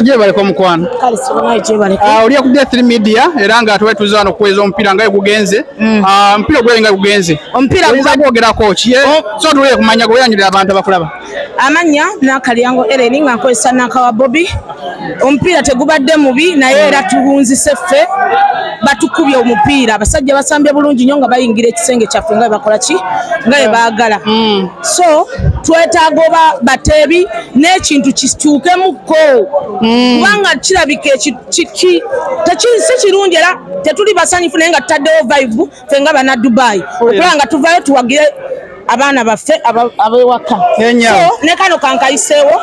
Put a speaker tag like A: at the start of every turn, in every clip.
A: Je bale ko mukwana.
B: Kale sibona je bale.
A: Oli ku D3 Media era nga twetuza no kweza ompira nga gugenze. Mpira gwe nga gugenze. Ompira gwogera coach ye. So tuwe kumanya gwe yanjira abantu abakulaba.
B: Amanya nakalyango Eleni nga nkozesa nakawa Bobby. Ompira tegubadde mubi naye era tuhunzise ffe batukubye omupiira abasajja basambye bulungi nnyo nga bayingira ekisenge kyaffe nga bakola ki nga baagala. So twetaaga oba bateebi n'ekintu kikyukemuko kubanga kirabika si kirungi era tetuli basanyufu naye nga tutaddewo vibe ffe nga bana Dubai okulaba nga tuvayo tuwagire abaana baffe abewaka. So ne kano kankayiseewo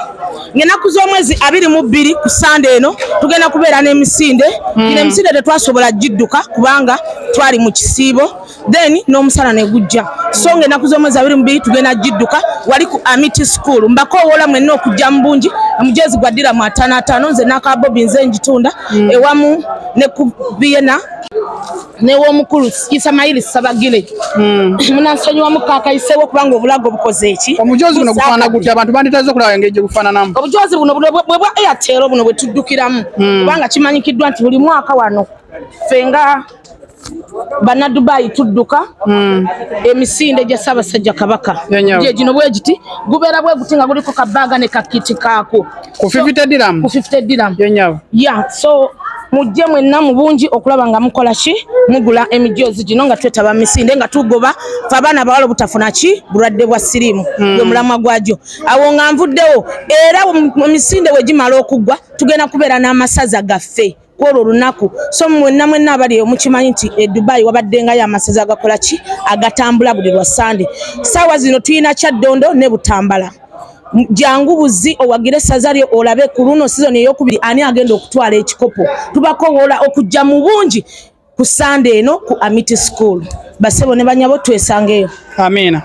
B: ngenaku z'omwezi 22 ku Sunday eno tugenda kubeera n'emisinde. Gino emisinde tetwasobola gidduka kubanga twali mu kisiibo then n'omusana ne gujja. So ngenaku z'omwezi 22 tugenda gidduka wali ku Amity School. Mbakoowola mwenna okujja mu bungi omujezi gwaddira mu 55 nze n'aka Bobby nze njitunda ewamu ne ku Vienna ne w'omukulu Isamaili Sabagile. Munansonyiwa mukakayiseewo kubanga obulago bukoze eki.
A: Omujozi buno gufaana gutya abantu banditaze okulaba engeri gye gufaananamu.
B: Obujozi buno bwa Airtel buno bwe tuddukiramu kubanga kimanyikiddwa nti buli mwaka wano ffe nga bana Dubai tudduka emisinde gya Sabasajja Kabaka. Je gino bwe giti gubeera bwe guti nga guliko kabaga ne kakiti kaako.
A: Ku 50 dirham.
B: Ku 50 dirham.
A: Yenyawo.
B: Yeah, so mujje mwenna mu bungi okulaba nga mukola ki mugula emijozi gino nga twetaba misinde nga tugoba fa abaana bawala butafuna ki bulwadde bwa sirimu gwe mulamwa gwajo awo nga nvuddewo era mu misinde we gimala okugwa tugenda kubeera n'amasaza gaffe kwolwo lunaku. So mwenna abali omukimanyi nti Dubai wabaddengayo amasaza agakola ki agatambula buli lwa Sunday. Saawa zino tuyina Kyaddondo ne Butambala. Jangu buzi owagire sazalyo olabe ku luno season ey'okubiri ani agenda okutwala ekikopo. Tubakoowola okujja mu bungi ku Sunday eno ku Amity School. Basebo ne banyabo twesangeyo.
A: Amina.